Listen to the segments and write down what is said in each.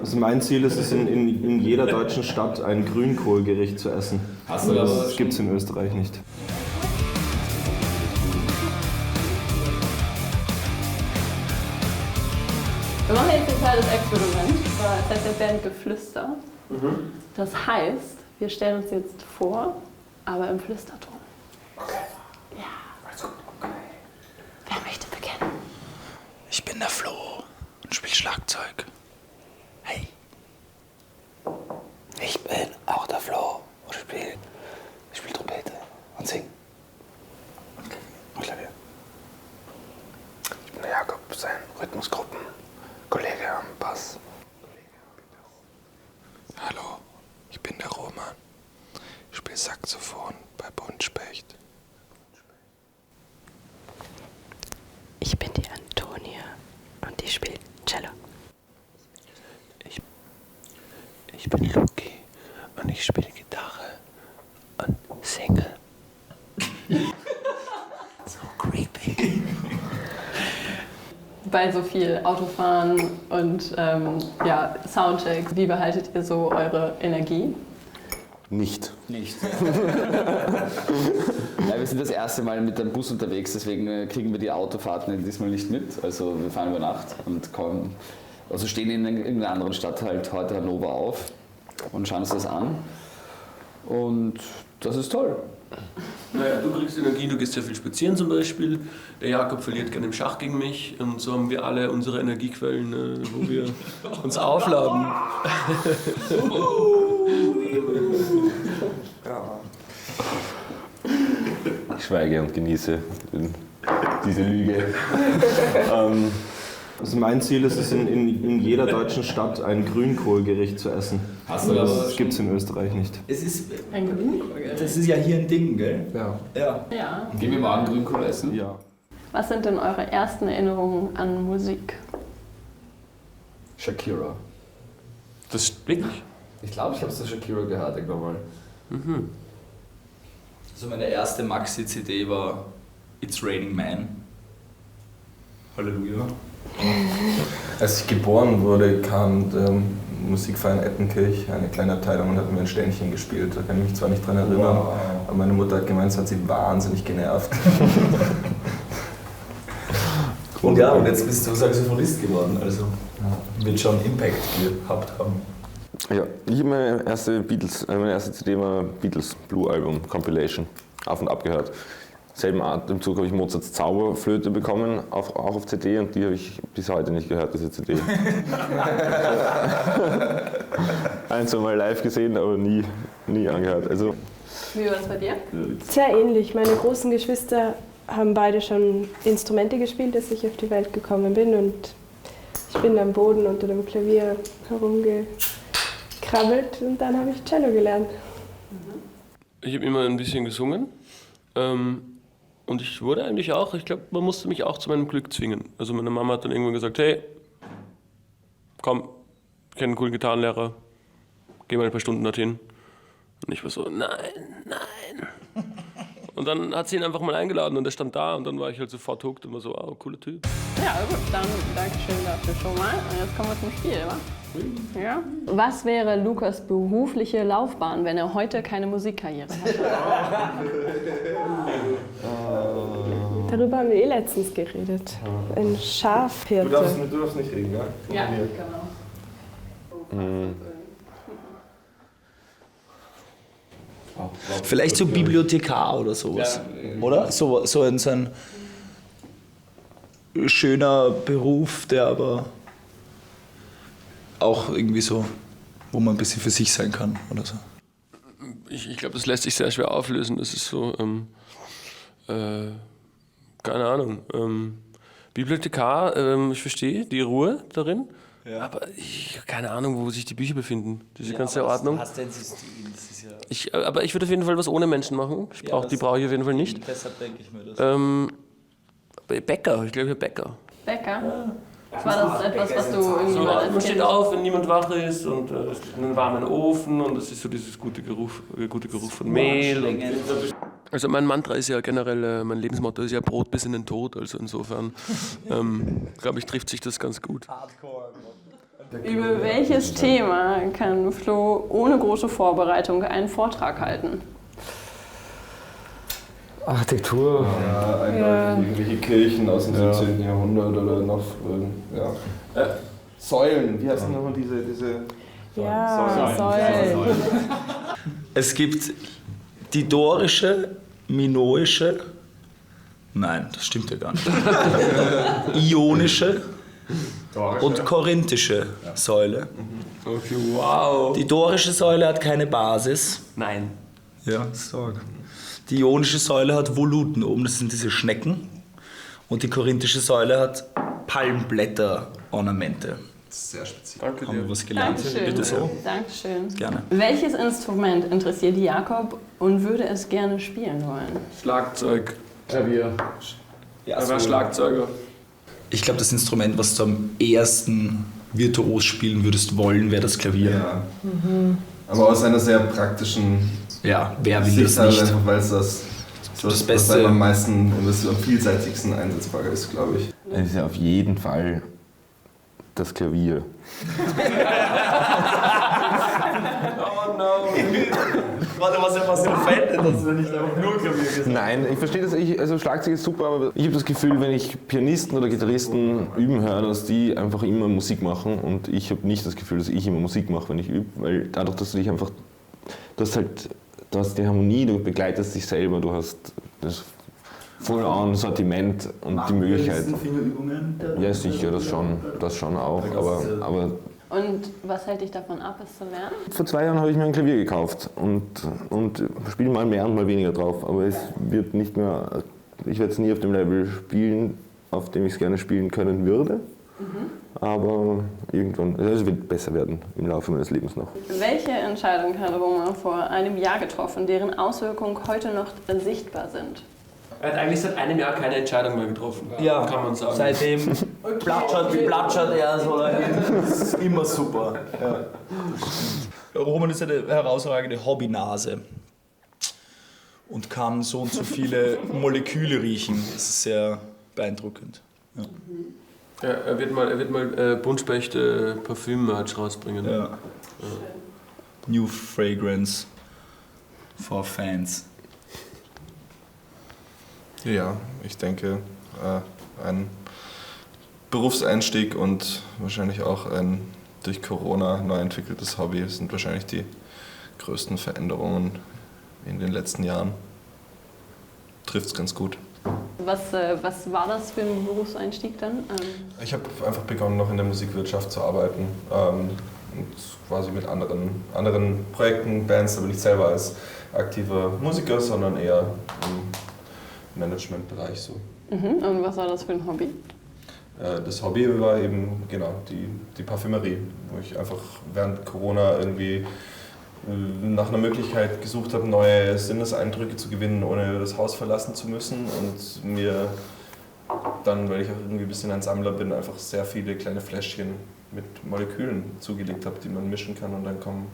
Also mein Ziel ist es, in jeder deutschen Stadt ein Grünkohlgericht zu essen. Hast du Das gibt es in Österreich nicht. Wir machen jetzt ein kleines Experiment. Das heißt, jetzt werden Geflüster. Das heißt, wir stellen uns jetzt vor, aber im Flüsterton. Okay. Ja. Alles gut. Okay. Wer möchte beginnen? Ich bin der Flo und spiele Schlagzeug. Hey. Ich bin auch der Flo und spiele Trompete und sing. Okay. Und Klavier. Ich bin der Jakob, sein Rhythmusgruppenkollege am Bass. Hallo, ich bin der Roman. Ich spiele Saxophon bei Buntspecht. Ich bin die Antonia und ich spiele Cello. Ich bin Luki und ich spiele Gitarre und singe. So creepy. Bei so viel Autofahren und Soundcheck, wie behaltet ihr so eure Energie? Nicht. Ja, wir sind das erste Mal mit dem Bus unterwegs, deswegen kriegen wir die Autofahrten diesmal nicht mit. Also wir fahren über Nacht und kommen, also stehen in irgendeiner anderen Stadt halt heute Hannover auf und schauen uns das an. Und das ist toll. Naja, du kriegst Energie, du gehst sehr viel spazieren zum Beispiel. Der Jakob verliert gerne im Schach gegen mich. Und so haben wir alle unsere Energiequellen, wo wir uns aufladen. Ich schweige und genieße diese Lüge. Also mein Ziel ist es, in jeder deutschen Stadt ein Grünkohlgericht zu essen. Hast du Das gibt es in Österreich nicht. Es ist, Ein Grünkohlgericht? das ist ja hier ein Ding, gell? Ja. Ja. Ja. Gehen wir morgen Grünkohl essen? Ja. Was sind denn eure ersten Erinnerungen an Musik? Shakira. Das wirklich? Ich glaube, ich habe es Shakira gehört irgendwann mal. Also meine erste Maxi-CD war It's Raining Man. Halleluja. Als ich geboren wurde, kam der Musikverein Ettenkirch, eine kleine Abteilung, und hat mir ein Ständchen gespielt. Da kann ich mich zwar nicht dran erinnern, aber meine Mutter hat gemeint, es hat sie wahnsinnig genervt. Und ja, und jetzt bist du Saxophonist geworden, also wird schon Impact gehabt haben. Ja, ich habe meine erste CD war Beatles Blue Album Compilation, auf und ab gehört. Selben Atemzug habe ich Mozarts Zauberflöte bekommen, auch auf CD, und die habe ich bis heute nicht gehört, diese CD. Ein, zwei Mal live gesehen, aber nie angehört. Also, Wie war es bei dir? Sehr ähnlich. Meine großen Geschwister haben beide schon Instrumente gespielt, als ich auf die Welt gekommen bin. Und ich bin am Boden unter dem Klavier herumgekrabbelt und dann habe ich Cello gelernt. Ich habe immer ein bisschen gesungen. Und ich wurde eigentlich auch, ich glaube, man musste mich auch zu meinem Glück zwingen. Also meine Mama hat dann irgendwann gesagt, hey, komm, ich kenne einen coolen Gitarrenlehrer, geh mal ein paar Stunden dorthin. Und ich war so, nein. Und dann hat sie ihn einfach mal eingeladen und er stand da und dann war ich halt sofort hooked und war so, wow, cooler Typ. Ja, gut, dann Dankeschön dafür schon mal. Und jetzt kommen wir zum Spiel, wa? Ja. Was wäre Lukas berufliche Laufbahn, wenn er heute keine Musikkarriere hätte? Darüber haben wir letztens geredet. Ein Schafhirte. du darfst nicht reden, ja? Ja, genau. Vielleicht so Bibliothekar oder sowas, oder? So ein schöner Beruf, der aber auch irgendwie so, wo man ein bisschen für sich sein kann oder so. Ich glaube, das lässt sich sehr schwer auflösen. Das ist so, keine Ahnung. Bibliothekar, ich verstehe die Ruhe darin, aber ich habe keine Ahnung, wo sich die Bücher befinden. Diese ganze Ordnung. Hast dein System, das ist ja... Aber ich würde auf jeden Fall was ohne Menschen machen. Die brauche ich auf jeden Fall nicht. Deshalb denke ich mir das. Bäcker, ich glaube, Bäcker. Bäcker? War das etwas, was du irgendwie mal als Man steht Kind... auf, wenn niemand wach ist, und es ist einen warmen Ofen und es ist so dieses gute Geruch von Mehl. Und also mein Mantra ist ja generell, mein Lebensmotto ist ja Brot bis in den Tod, also insofern glaube ich, trifft sich das ganz gut. Hardcore. Über welches Thema kann Flo ohne große Vorbereitung einen Vortrag halten? Architektur. Ja, eindeutig irgendwelche Kirchen aus dem 17. Jahrhundert oder noch. Säulen, wie heißen nochmal diese Ja, Säulen. Es gibt die dorische, minoische, nein, das stimmt ja gar nicht, ionische und korinthische Säule. Okay, wow. Die dorische Säule hat keine Basis. Nein. Ja, sorge. Die ionische Säule hat Voluten oben, das sind diese Schnecken. Und die korinthische Säule hat Palmblätter-Ornamente. Sehr speziell. Danke Haben wir dir. was gelernt? Dankeschön. Bitte so. Dankeschön. Gerne. Welches Instrument interessiert Jakob und würde es gerne spielen wollen? Schlagzeug. Klavier. Er war Schlagzeuger. Ich glaube, das Instrument, was du am ehesten virtuos spielen würdest wollen, wäre das Klavier. Ja. Aber aus einer sehr praktischen Ja, wer will Sicht das halt nicht? einfach, weil es das Beste- was am meisten und das am vielseitigsten einsetzbar ist, glaube ich. Es ist ja auf jeden Fall das Klavier. Warte, was dir fällt, dass du nicht einfach nur Klavier gesagt hast? Nein, ich verstehe das. Also Schlagzeug ist super, aber ich habe das Gefühl, wenn ich Pianisten oder Gitarristen üben höre, dass die einfach immer Musik machen und ich habe nicht das Gefühl, dass ich immer Musik mache, wenn ich übe, weil dadurch, dass du dich einfach, du hast die Harmonie, du begleitest dich selber, du hast das Full-on Sortiment und die Möglichkeit. Fingerübungen? Ja, sicher, das schon auch, aber Und was hält dich davon ab, es zu lernen? vor 2 Jahren habe ich mir ein Klavier gekauft und spiele mal mehr und mal weniger drauf. Aber es wird nicht mehr, ich werde es nie auf dem Level spielen, auf dem ich es gerne spielen können würde. Aber irgendwann, also es wird besser werden im Laufe meines Lebens noch. Welche Entscheidung hat Roman vor einem Jahr getroffen, deren Auswirkungen heute noch sichtbar sind? Er hat eigentlich seit einem Jahr keine Entscheidung mehr getroffen, Ja, kann man sagen. seitdem platschert er so. Das ist immer super. Ja. Roman ist eine herausragende Hobbynase und kann so und so viele Moleküle riechen. Das ist sehr beeindruckend. Ja. Ja, er wird mal Buntspechte Parfüm-Merch rausbringen. Ja. New Fragrance for Fans. Ja, ich denke, ein Berufseinstieg und wahrscheinlich auch ein durch Corona neu entwickeltes Hobby sind wahrscheinlich die größten Veränderungen in den letzten Jahren. Trifft es ganz gut. Was war das für ein Berufseinstieg dann? Ich habe einfach begonnen, noch in der Musikwirtschaft zu arbeiten und quasi mit anderen Projekten, Bands, aber nicht selber als aktiver Musiker, sondern eher im Managementbereich so. Und was war das für ein Hobby? Das Hobby war eben genau die Parfümerie, wo ich einfach während Corona irgendwie nach einer Möglichkeit gesucht habe, neue Sinneseindrücke zu gewinnen, ohne das Haus verlassen zu müssen und mir dann, weil ich auch irgendwie ein bisschen ein Sammler bin, einfach sehr viele kleine Fläschchen mit Molekülen zugelegt habe, die man mischen kann und dann kommen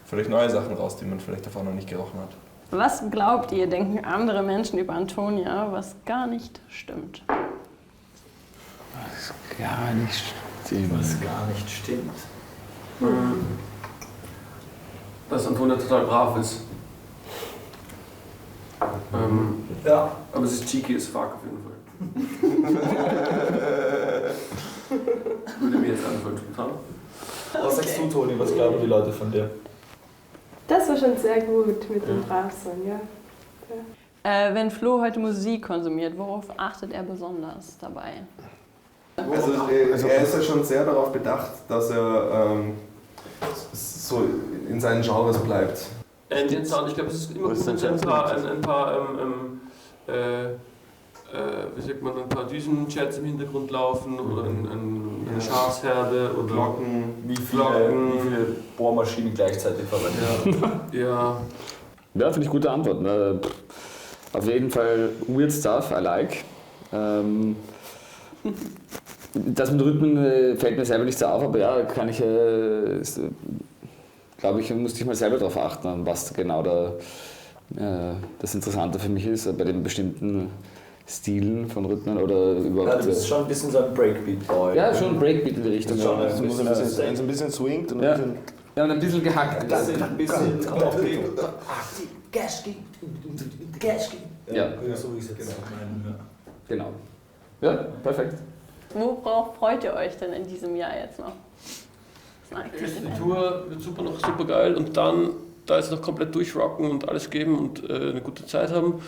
völlig neue Sachen raus, die man vielleicht davor noch nicht gerochen hat. Was glaubt ihr, denken andere Menschen über Antonia, was gar nicht stimmt? Gar nicht stimmt. Was gar nicht stimmt. Dass Antonia total brav ist. Ja. Aber sie ist cheeky as fuck auf jeden Fall. Würde mir jetzt anfangen, spontan. Was sagst du, Toni? Was glauben die Leute von dir? Das war schon sehr gut mit dem Bravsein, ja. Wenn Flo heute Musik konsumiert, worauf achtet er besonders dabei? Also er ist ja schon sehr darauf bedacht, dass er so in seinen Genres bleibt. Ambient Sound, ich glaube, es ist immer gut, wenn ein paar wie sagt man, ein paar Düsenjets im Hintergrund laufen oder eine Schafsherde oder Glocken, Wie viele Bohrmaschinen gleichzeitig verwendet werden? Ja. Ja, finde ich gute Antwort. Ne? Auf jeden Fall weird stuff, I like. Das mit Rhythmen fällt mir selber nicht so auf, aber ja, kann ich, glaube ich, musste ich mal selber darauf achten, was genau das Interessante für mich ist, bei den bestimmten Stilen von Rhythmen oder überhaupt. Ja, du bist schon ein bisschen so ein Breakbeat-Boy. Ja, schon Breakbeat in die Richtung. Schon Ja. ein Also wenn es ein bisschen swingt und Ja. ein bisschen. Ja, und ein bisschen gehackt. Das ist ein bisschen Ja, so wie ich es jetzt meine. genau. Ja, perfekt. Worauf freut ihr euch denn in diesem Jahr jetzt noch? Das ist eigentlich Die Tour wird super geil und dann da jetzt noch komplett durchrocken und alles geben und eine gute Zeit haben.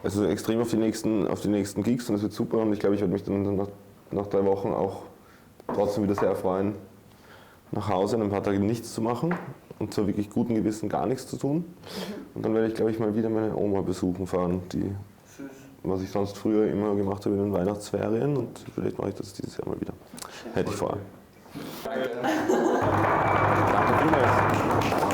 Also extrem auf die nächsten Gigs und das wird super und ich glaube, ich werde mich dann nach 3 Wochen auch trotzdem wieder sehr freuen, nach Hause in ein paar Tage nichts zu machen und zwar wirklich guten Gewissen gar nichts zu tun. Und dann werde ich, glaube ich, mal wieder meine Oma besuchen fahren, was ich sonst früher immer gemacht habe in den Weihnachtsferien und vielleicht mache ich das dieses Jahr mal wieder. Hätte ich vor. Danke vielmals.